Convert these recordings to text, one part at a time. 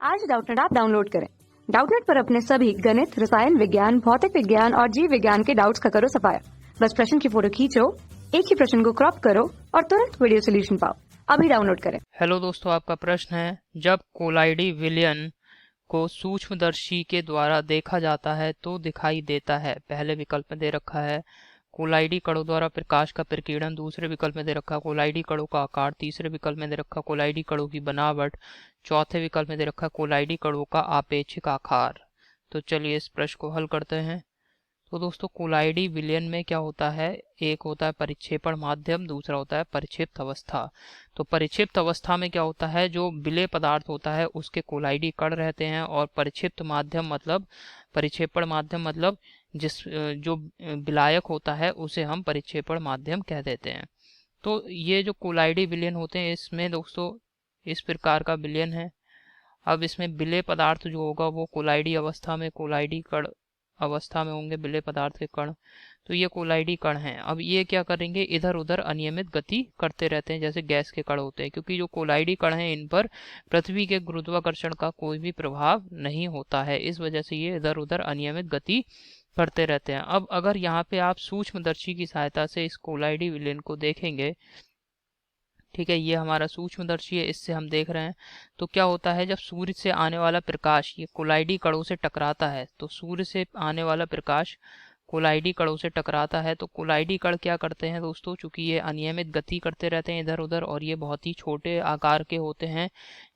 आज Doubtnut app download करें। Doubtnut पर अपने सभी गणित, रसायन विज्ञान, भौतिक विज्ञान और जीव विज्ञान के डाउट्स का करो सफाया। बस प्रश्न की फोटो खींचो, एक ही प्रश्न को क्रॉप करो और तुरंत वीडियो सोल्यूशन पाओ। अभी डाउनलोड करें। हेलो दोस्तों, आपका प्रश्न है, जब कोलाइडी विलयन को सूक्ष्मदर्शी के द्वारा देखा जाता है तो दिखाई देता है। पहले विकल्प में दे रखा है कोलाइडी कणों द्वारा प्रकाश का प्रकीर्णन, दूसरे विकल्प में दे रखा कोलाइडी कणों का आकार, तीसरे विकल्प में दे रखा कोलाइडी कणों की बनावट, चौथे विकल्प में दे रखा कोलाइडी कणों का आपेक्षिक आकार। तो चलिए इस प्रश्न को हल करते हैं। तो दोस्तों, कोलाइडी विलयन में क्या होता है, एक होता है परिक्षेपण माध्यम, दूसरा होता है परिक्षिप्त अवस्था। तो परिक्षिप्त अवस्था में क्या होता है, जो विलेय पदार्थ होता है उसके कोलाइडी कण रहते हैं, और परिक्षिप्त माध्यम मतलब परिक्षेपण माध्यम मतलब जो विलायक होता है उसे हम परिक्षेपण माध्यम कह देते हैं। तो ये जो कोलाइडी विलयन होते हैं इसमें दोस्तों इस प्रकार का विलयन है। अब इसमें विलेय पदार्थ जो होगा वो कोलाइडी अवस्था में, कोलाइडी कण अवस्था में होंगे विलेय पदार्थ के कण। तो ये कोलाइडी कण हैं। अब ये क्या करेंगे, इधर उधर अनियमित गति करते रहते हैं जैसे गैस के कण होते हैं, क्योंकि जो कोलाइडी कण हैं इन पर पृथ्वी के गुरुत्वाकर्षण का कोई भी प्रभाव नहीं होता है। इस वजह से ये इधर उधर अनियमित गति करते रहते हैं। अब अगर यहाँ पे आप सूक्ष्मदर्शी की सहायता से इस कोलाइडी विलयन को देखेंगे, ठीक है, ये हमारा सूक्ष्मदर्शी है, इससे हम देख रहे हैं। तो क्या होता है, जब सूर्य से आने वाला प्रकाश ये कोलाइडी कणों से टकराता है, तो सूर्य से आने वाला प्रकाश कोलाइडी कणों से टकराता है, तो कोलाइडी कण क्या करते हैं दोस्तों, चूंकि ये अनियमित गति करते रहते हैं इधर उधर और ये बहुत ही छोटे आकार के होते हैं,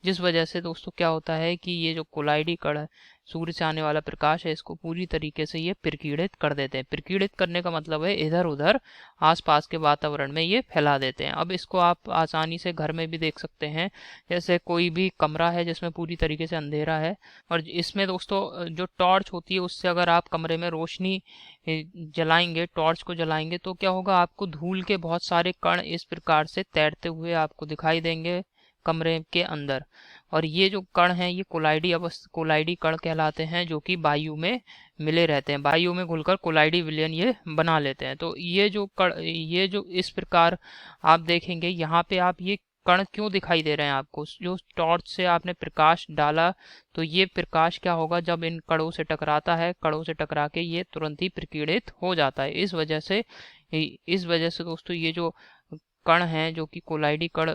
जिस वजह से दोस्तों क्या होता है कि ये जो कोलाइडी कण है, सूर्य से आने वाला प्रकाश है, इसको पूरी तरीके से ये प्रकीर्णित कर देते हैं। प्रकीर्णित करने का मतलब है इधर उधर आसपास के वातावरण में ये फैला देते हैं। अब इसको आप आसानी से घर में भी देख सकते हैं, जैसे कोई भी कमरा है जिसमें पूरी तरीके से अंधेरा है, और इसमें दोस्तों जो टॉर्च होती है उससे अगर आप कमरे में रोशनी जलाएंगे, टॉर्च को जलाएंगे, तो क्या होगा, आपको धूल के बहुत सारे कण इस प्रकार से तैरते हुए आपको दिखाई देंगे कमरे के अंदर। और ये जो कण हैं ये कोलाइडी कण कहलाते हैं, जो कि वायु में मिले रहते हैं, वायु में घुलकर कोलाइडी विलयन ये बना लेते हैं। तो ये जो इस प्रकार आप देखेंगे, यहाँ पे आप ये कण क्यों दिखाई दे रहे हैं आपको, जो टॉर्च से आपने प्रकाश डाला, तो ये प्रकाश क्या होगा, जब इन कणों से टकराता है, कणों से टकरा के ये तुरंत ही प्रकीर्णित हो जाता है। इस वजह से दोस्तों ये जो कण हैं, जो कि कोलाइडी कण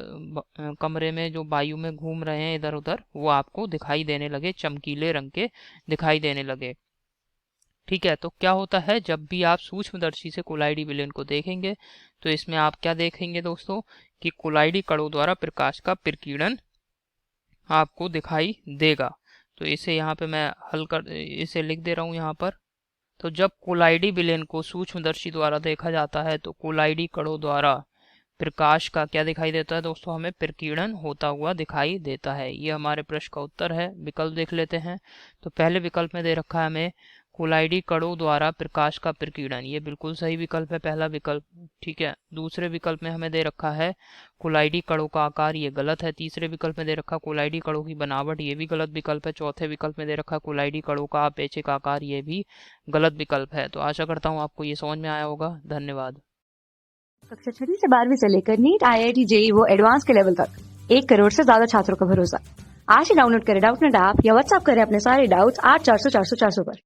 कमरे में जो वायु में घूम रहे हैं इधर उधर, वो आपको दिखाई देने लगे, चमकीले रंग के दिखाई देने लगे। ठीक है, तो क्या होता है, जब भी आप सूक्ष्मदर्शी से कोलाइडी विलयन को देखेंगे तो इसमें आप क्या देखेंगे दोस्तों, कि कोलाइडी कणों द्वारा प्रकाश का प्रकीर्णन आपको दिखाई देगा। तो इसे यहाँ पे मैं इसे लिख दे रहा हूँ यहाँ पर। तो जब कोलाइडी विलयन को सूक्ष्मदर्शी द्वारा देखा जाता है तो कोलाइडी कणों द्वारा प्रकाश का क्या दिखाई देता है दोस्तों, हमें प्रकीर्णन होता हुआ दिखाई देता है। ये हमारे प्रश्न का उत्तर है। विकल्प देख लेते हैं। तो पहले विकल्प में दे रखा है हमें कोलाइडी कणों द्वारा प्रकाश का प्रकीर्णन, ये बिल्कुल सही विकल्प है, पहला विकल्प। ठीक है, दूसरे विकल्प में हमें दे रखा है कोलाइडी कणों का आकार, ये गलत है। तीसरे विकल्प में दे रखा कोलाइडी कणों की बनावट, ये भी गलत विकल्प है। चौथे विकल्प में दे रखा कोलाइडी कणों का आपेक्षिक आकार, ये भी गलत विकल्प है। तो आशा करता हूँ आपको ये समझ में आया होगा। धन्यवाद। कक्षा 6 से 12वीं से लेकर नीट, IIT, JEE वो एडवांस के लेवल तक 1 करोड़ से ज्यादा छात्रों का भरोसा। आज ही डाउनलोड करें डाउटनेट ऐप या व्हाट्सएप करें अपने सारे डाउट्स 8400 400 400 पर।